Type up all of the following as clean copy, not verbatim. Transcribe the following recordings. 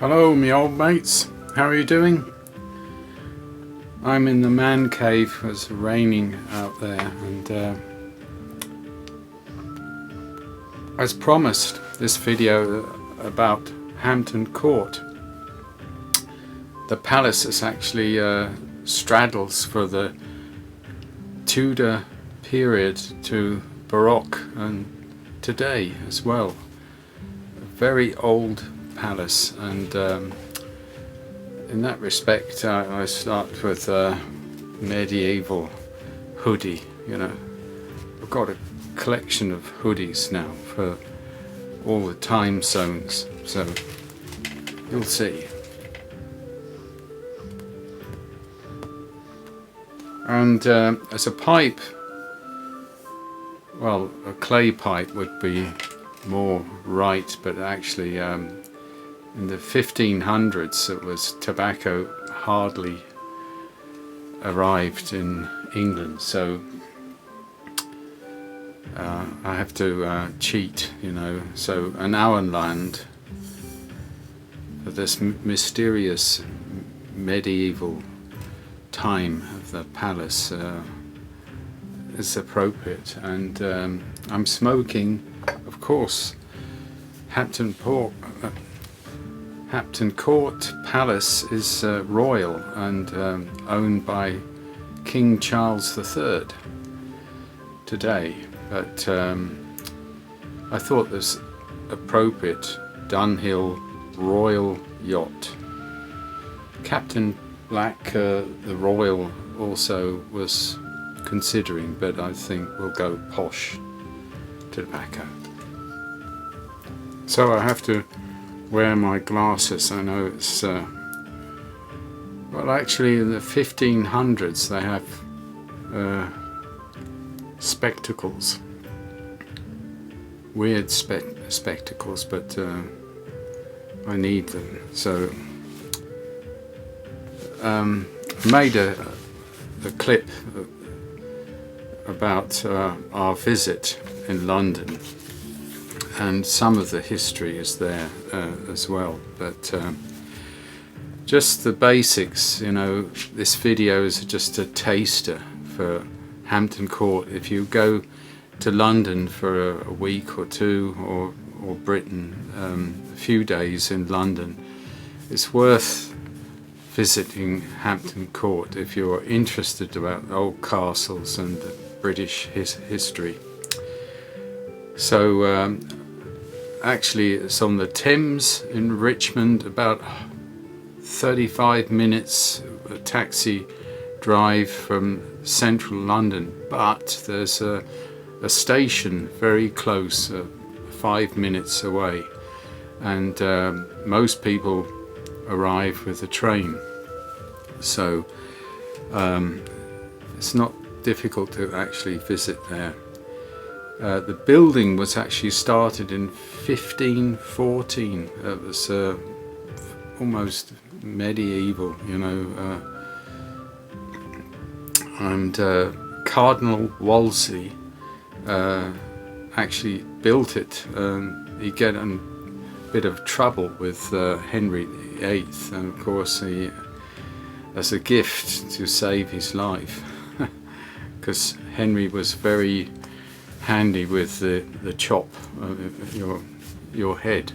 Hello, me old mates. How are you doing? I'm in the man cave. It's raining out there, and as promised, this video about Hampton Court. The palace is actually straddles for the Tudor period to Baroque and today as well. A very old palace, and in that respect I start with a medieval hoodie. You know, I've got a collection of hoodies now for all the time zones, so you'll see. And as a pipe, well, a clay pipe would be more right, but actually in the 1500s it was tobacco hardly arrived in England, so I have to cheat, you know. So an Auenland, this mysterious medieval time of the palace, is appropriate, and I'm smoking, of course. Hampton Court Palace is royal and owned by King Charles III today, but I thought this appropriate Dunhill royal yacht. Captain Black, the royal, also was considering, but I think we'll go posh tobacco. So I have to wear my glasses. I know it's well, actually in the 1500s they have spectacles, weird spectacles, but I need them. So I made a clip about our visit in London, and some of the history is there as well, but just the basics, you know. This video is just a taster for Hampton Court. If you go to London for a week or two, or Britain, a few days in London, it's worth visiting Hampton Court if you're interested about old castles and the British history. So actually it's on the Thames in Richmond, about 35 minutes a taxi drive from central London, but there's a station very close, 5 minutes away, and most people arrive with a train, so it's not difficult to actually visit there. The building was actually started in 1514. It was almost medieval, you know, and Cardinal Wolsey actually built it. He got in a bit of trouble with Henry VIII, and of course he, as a gift to save his life, because Henry was very handy with the chop of your head,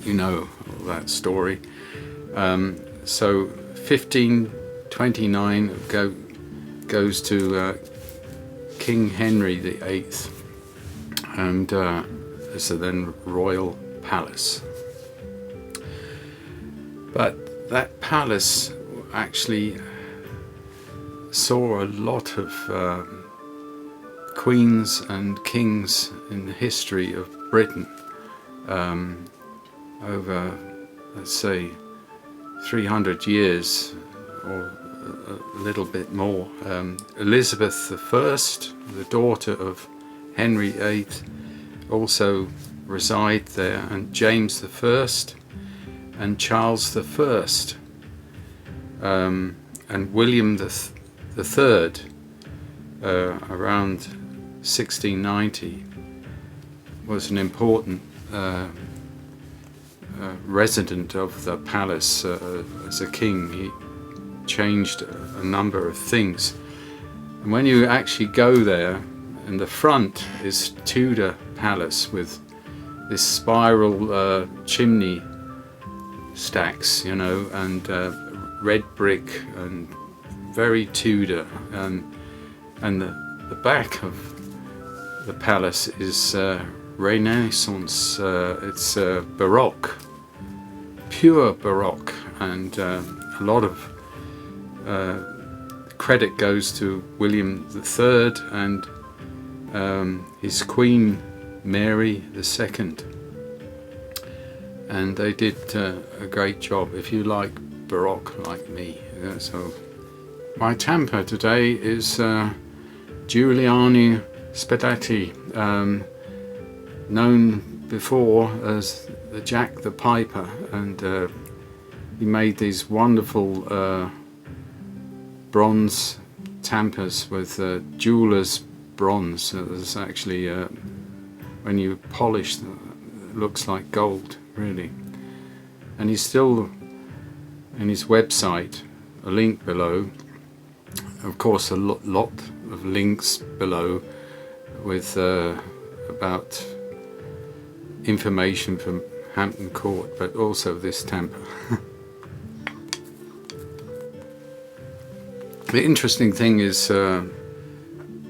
you know all that story. So 1529 goes to King Henry VIII, and it's a then royal palace. But that palace actually saw a lot of queens and kings in the history of Britain, over, let's say, 300 years or a little bit more. Elizabeth I, the daughter of Henry VIII, also reside there, and James I and Charles I, and William III around 1690 was an important resident of the palace as a king. He changed a number of things. And when you actually go there, in the front is Tudor palace with this spiral chimney stacks, you know, and red brick and very Tudor. And the back of the palace is Renaissance. It's Baroque, pure Baroque, and a lot of credit goes to William III and his Queen Mary II, and they did a great job. If you like Baroque like me, so my tamper today is Giuliano Spedati, known before as the Jack the Piper, and he made these wonderful bronze tampers with jeweller's bronze. It was actually when you polish them, it looks like gold, really. And he's still in his website, a link below, of course a lot of links below with about information from Hampton Court, but also this tamper. The interesting thing is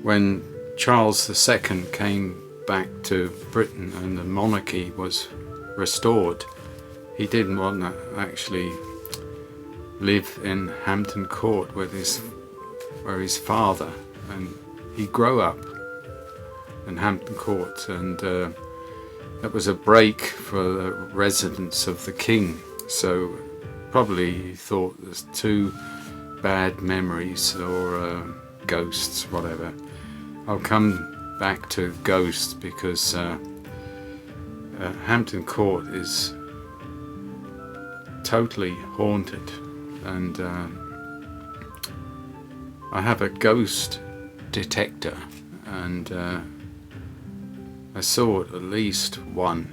when Charles II came back to Britain and the monarchy was restored, he didn't want to actually live in Hampton Court with his father, and he grew up in Hampton Court, and that was a break for the residence of the king. So probably he thought there's too bad memories or ghosts, whatever. I'll come back to ghosts because Hampton Court is totally haunted, and I have a ghost detector, and I saw at least one,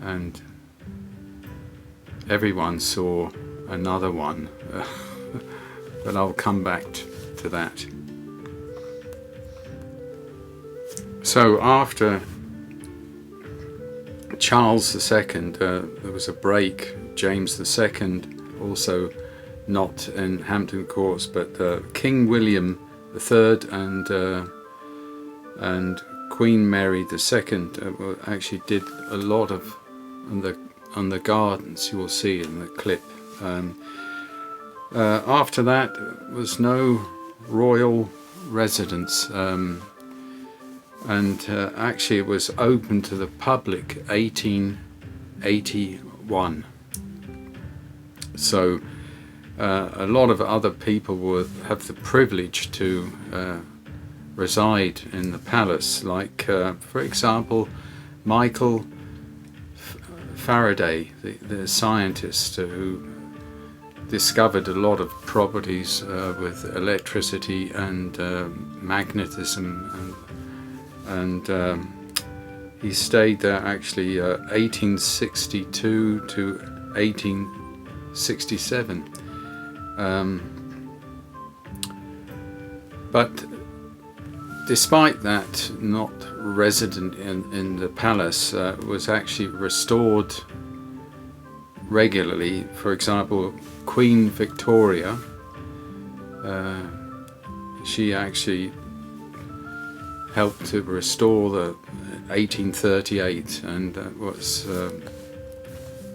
and everyone saw another one, but I'll come back to that. So after Charles II, there was a break. James II, also not in Hampton Courts, but King William III and Queen Mary II actually did a lot of on the gardens. You will see in the clip. After that was no royal residence, and actually it was open to the public 1881. So a lot of other people would have the privilege to reside in the palace, like for example Michael Faraday, the scientist who discovered a lot of properties with electricity and magnetism, and he stayed there actually 1862 to 1867. But despite that, not resident in the palace, was actually restored regularly. For example, Queen Victoria, she actually helped to restore the 1838, and that was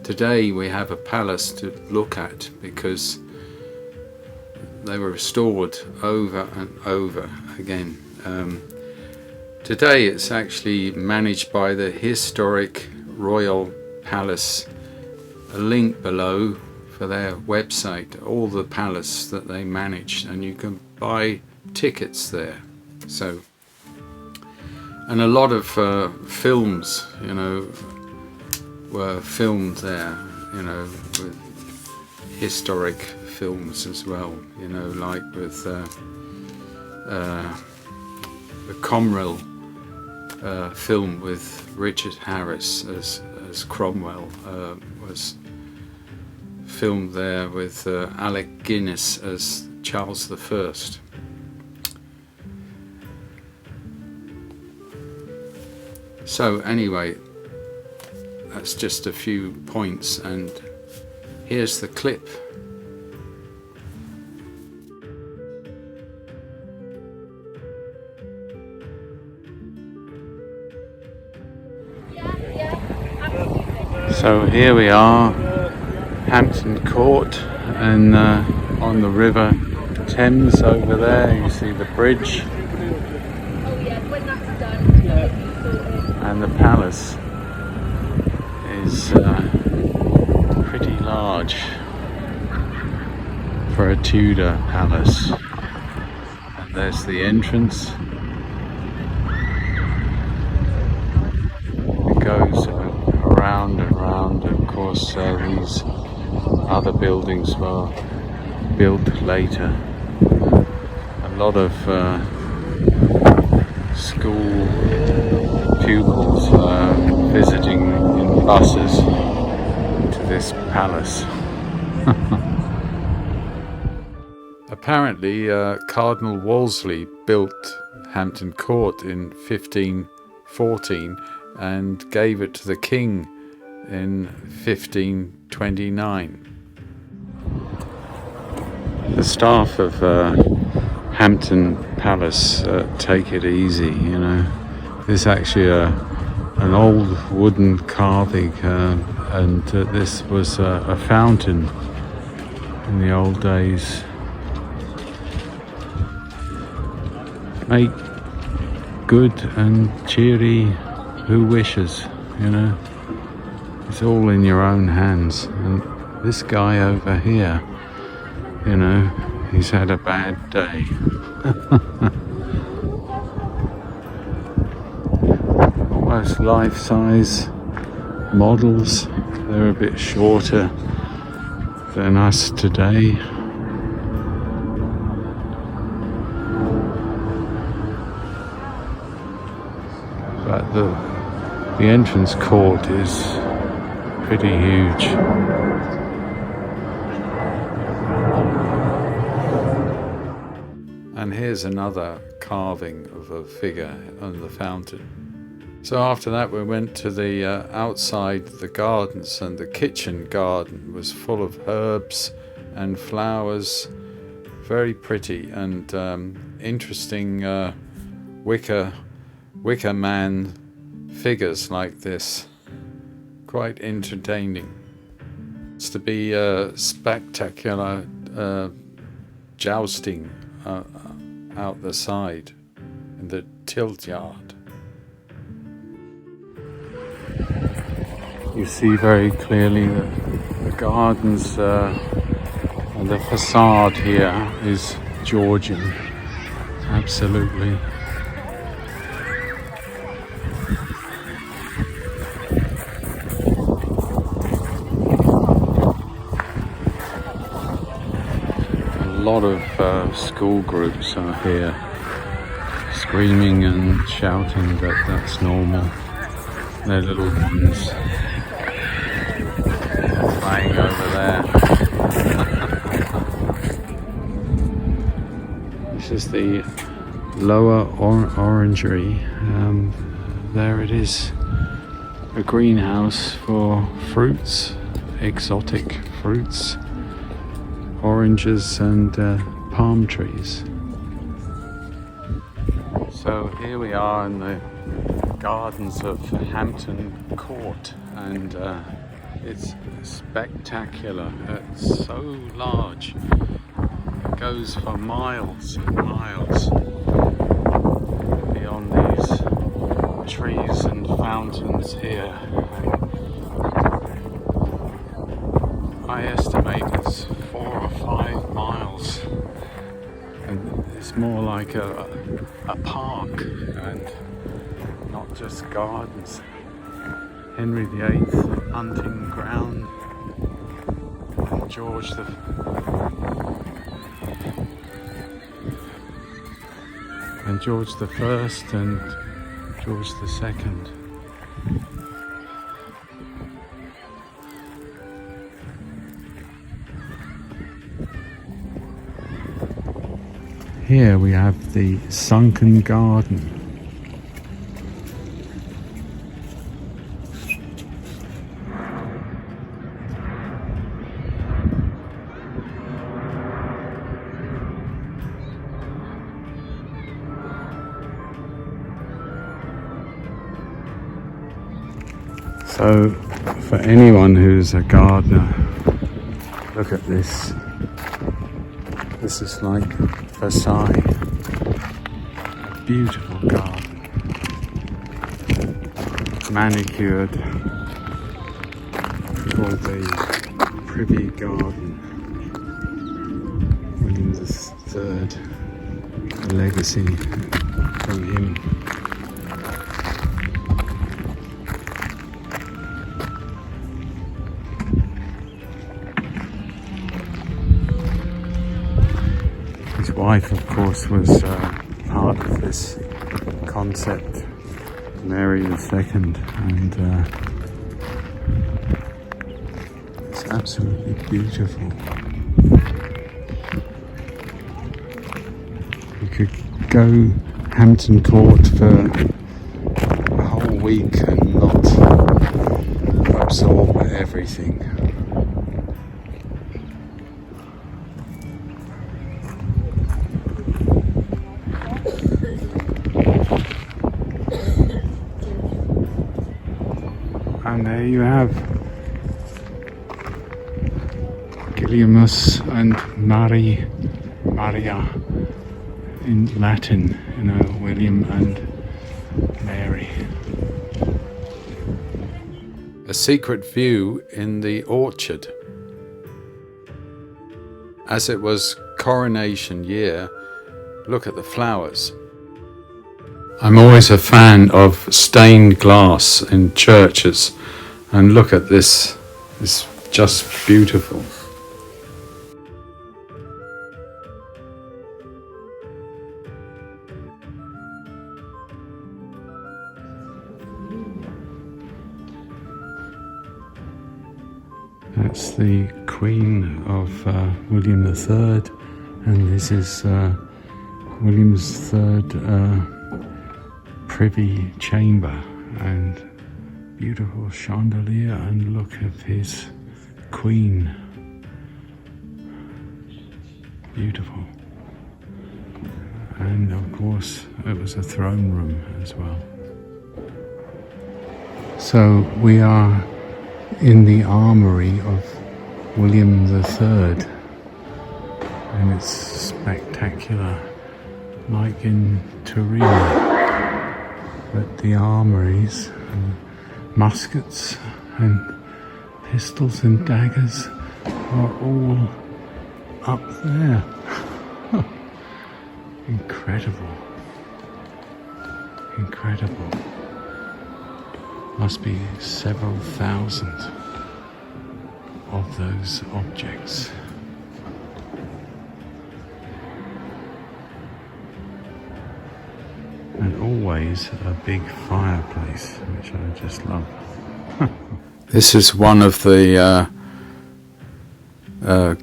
today we have a palace to look at because they were restored over and over again. Today it's actually managed by the Historic Royal Palace. A link below for their website, all the palace that they manage, and you can buy tickets there. So, and a lot of films, you know, were filmed there, you know, with historic films as well, you know, like with the Cromwell film with Richard Harris as as Cromwell was filmed there with Alec Guinness as Charles I. So anyway, that's just a few points, and here's the clip. So here we are, Hampton Court, and on the river Thames over there you see the bridge, and the palace is pretty large for a Tudor palace. And there's the entrance. It goes around and round. Of course, these other buildings were built later. A lot of school pupils visiting in buses to this palace. Apparently, Cardinal Wolsey built Hampton Court in 1514 and gave it to the king in 1529. The staff of Hampton Palace take it easy, you know. This is actually an old wooden carving, and this was a fountain in the old days. Make good and cheery who wishes, you know. It's all in your own hands. And this guy over here, you know, he's had a bad day. Almost life-size models. They're a bit shorter than us today. But the entrance court is pretty huge. And here's another carving of a figure on the fountain. So after that we went to the outside the gardens, and the kitchen garden was full of herbs and flowers, very pretty, and interesting wicker man figures like this, quite entertaining. It's to be spectacular jousting out the side in the tilt yard. You see very clearly that the gardens and the facade here is Georgian, absolutely. A lot of school groups are here, screaming and shouting, but that's normal. Their little ones playing over there. This is the lower orangery. There it is, a greenhouse for fruits, exotic fruits, oranges and palm trees. So here we are in the gardens of Hampton Court, and it's spectacular. It's so large, it goes for miles and miles beyond these trees and fountains here. I estimate it's 4 or 5 miles, and it's more like a park and not just gardens. Henry VIII hunting ground, and George the First and George the Second. here we have the sunken garden. So, for anyone who's a gardener, look at this. This is like Versailles. A beautiful garden. Manicured for the Privy Garden. William III, a legacy from him. His wife, of course, was part of this concept, Mary II, and it's absolutely beautiful. You could go Hampton Court for a whole week and not absorb everything. And there you have Guilliamus and Maria in Latin, you know, William and Mary. A secret view in the orchard. As it was coronation year, look at the flowers. I'm always a fan of stained glass in churches, and look at this, it's just beautiful. That's the Queen of William III, and this is William's third Privy Chamber, and beautiful chandelier, and look at his Queen. Beautiful. And of course it was a throne room as well. So we are in the armoury of William III, and it's spectacular, like in Turin. But the armouries and muskets and pistols and daggers are all up there. Incredible. Incredible. Must be several thousand of those objects. And always a big fireplace, which I just love. This is one of the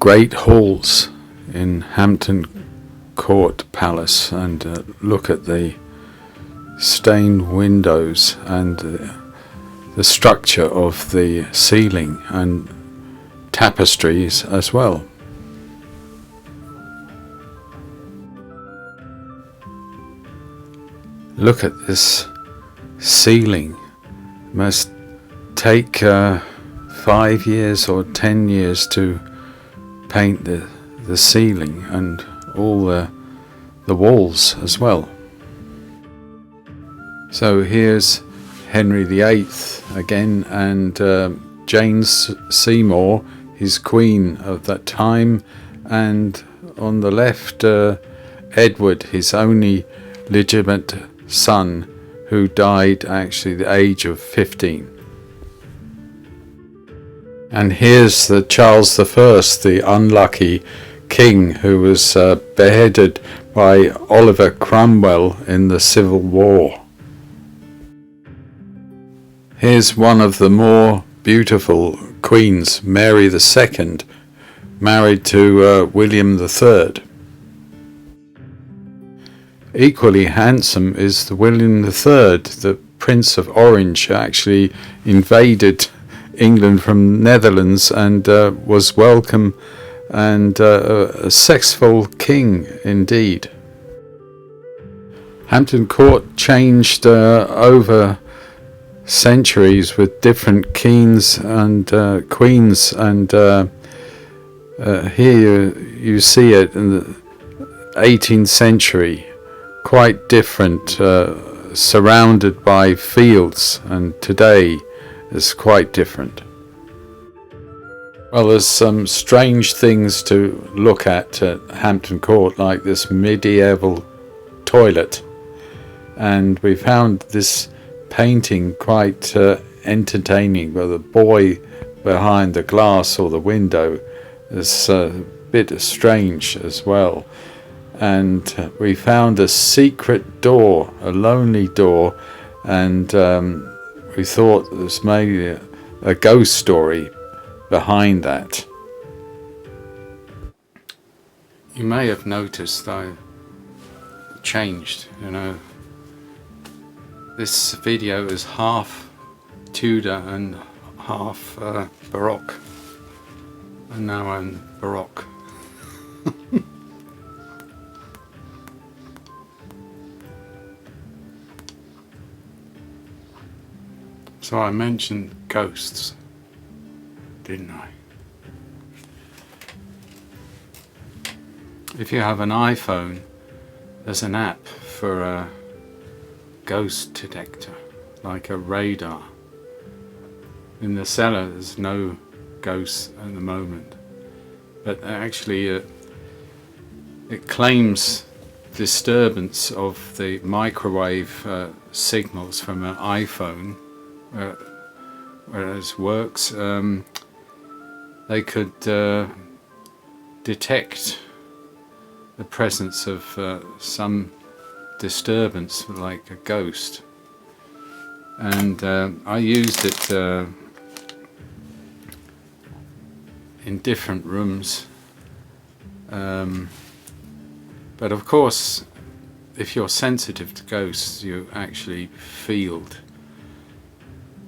great halls in Hampton Court Palace, and look at the stained windows and the structure of the ceiling and tapestries as well. Look at this ceiling. Must take 5 years or 10 years to paint the ceiling and all the walls as well. So here's Henry VIII again, and Jane Seymour, his queen of that time, and on the left Edward, his only legitimate son, who died actually the age of 15. And here's the Charles I, the unlucky king who was beheaded by Oliver Cromwell in the Civil War. Here's one of the more beautiful queens, Mary II, married to William III. equally handsome is the William III, the Prince of Orange, actually invaded England from Netherlands and was welcome and a successful king indeed. Hampton Court changed over centuries with different kings and queens, and here you see it in the 18th century, quite different, surrounded by fields, and today is quite different. Well, there's some strange things to look at Hampton Court, like this medieval toilet, and we found this painting quite entertaining, but the boy behind the glass or the window is a bit strange as well. And we found a secret door, a lonely door, and we thought there was maybe a ghost story behind that. You may have noticed I changed, This video is half Tudor and half Baroque, and now I'm Baroque. So I mentioned ghosts, didn't I? If you have an iPhone, there's an app for a ghost detector, like a radar. In the cellar there's no ghosts at the moment, but actually it claims disturbance of the microwave signals from an iPhone, whereas works, they could detect the presence of some disturbance like a ghost, and I used it in different rooms, but of course if you're sensitive to ghosts you actually feel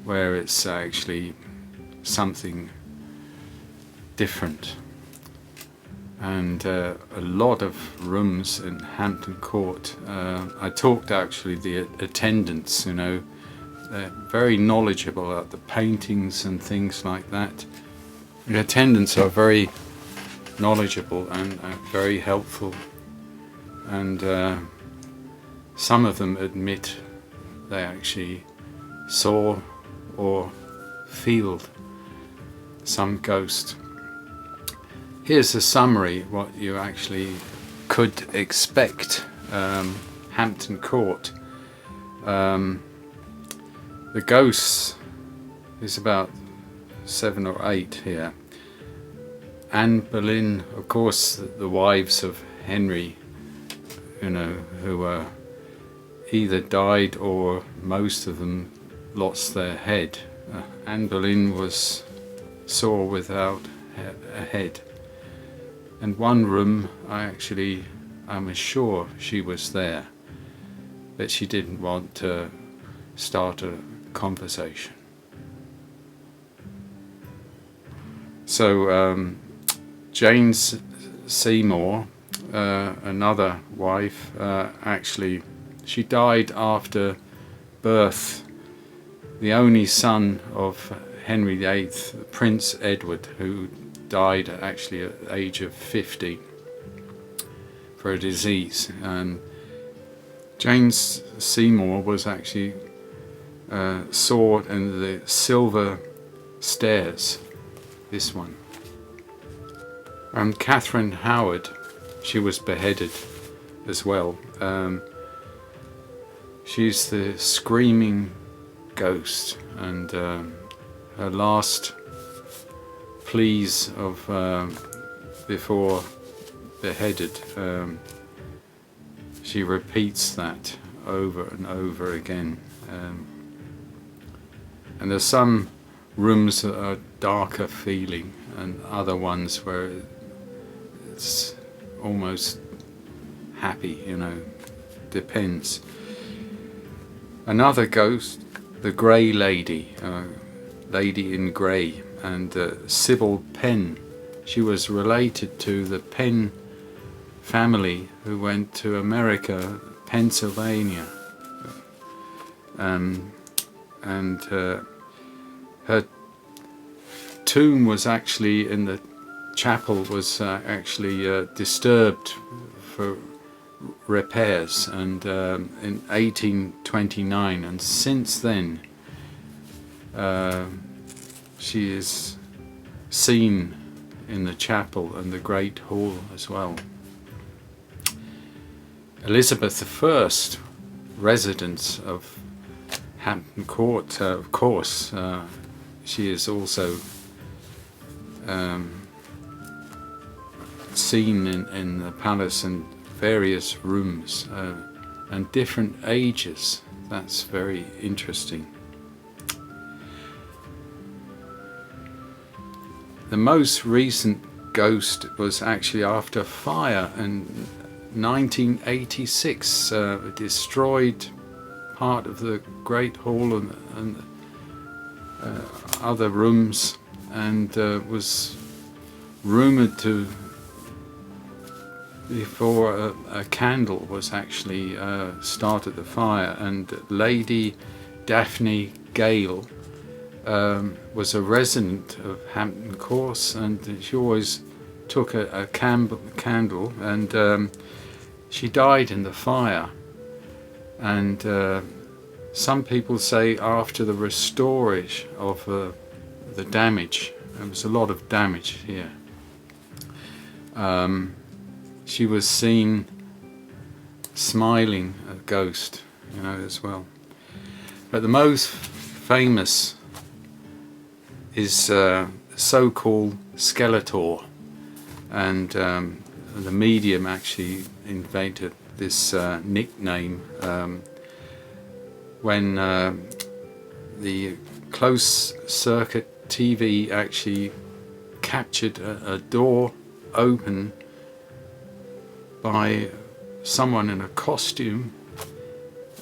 where it's actually something different. And a lot of rooms in Hampton Court, I talked actually the attendants, they're very knowledgeable about the paintings and things like that. The attendants are very knowledgeable and very helpful, and some of them admit they actually saw or feel some ghost. Here's a summary what you actually could expect. Hampton Court. The ghosts is about 7 or 8 here. Anne Boleyn, of course, the wives of Henry, who were either died or most of them lost their head. Anne Boleyn saw without a head. And one room, I'm sure she was there, but she didn't want to start a conversation. So Jane Seymour, another wife, she died after birth. The only son of Henry VIII, Prince Edward, who died actually at the age of 50 for a disease. James Seymour was actually saw in the silver stairs, this one. Catherine Howard, she was beheaded as well. She's the screaming ghost, and her last pleas of before beheaded, she repeats that over and over again, and there's some rooms that are darker feeling and other ones where it's almost happy, depends. Another ghost, the Grey Lady, Lady in Grey, and Sybil Penn. She was related to the Penn family who went to America, Pennsylvania, and her tomb was actually in the chapel was actually disturbed for repairs, and in 1829, and since then she is seen in the chapel and the Great Hall as well. Elizabeth I, residence of Hampton Court, of course, she is also seen in the palace and various rooms and different ages. That's very interesting. The most recent ghost was actually after fire in 1986. Destroyed part of the Great Hall and other rooms, and was rumoured to, before a candle was actually started the fire, and Lady Daphne Gale was a resident of Hampton Court, and she always took a candle, and she died in the fire. And some people say after the restoration of the damage, there was a lot of damage here, she was seen smiling, a ghost, you know, as well. But the most famous is so-called Skeletor, and the medium actually invented this nickname when the closed-circuit TV actually captured a door open by someone in a costume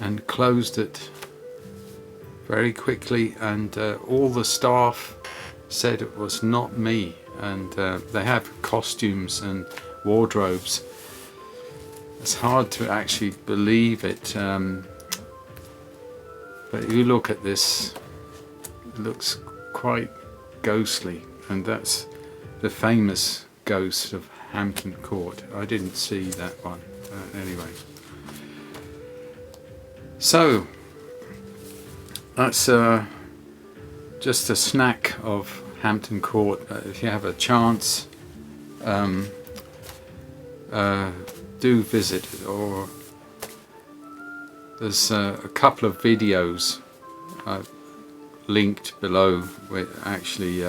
and closed it very quickly, and all the staff said it was not me, and they have costumes and wardrobes. It's hard to actually believe it, but you look at this, it looks quite ghostly, and that's the famous ghost of Hampton Court. I didn't see that one, anyway. So that's just a snack of Hampton Court. If you have a chance, do visit it, or there's a couple of videos I've linked below with actually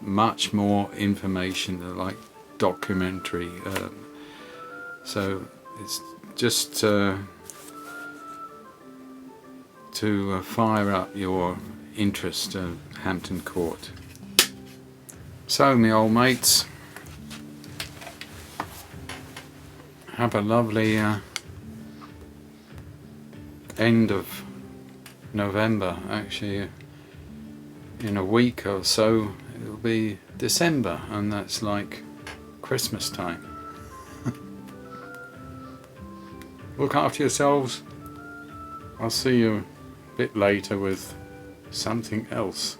much more information, like documentary, so it's just to fire up your interest in Hampton Court. So, my old mates, have a lovely end of November. Actually, in a week or so it'll be December, and that's like Christmas time. Look after yourselves. I'll see you a bit later with something else.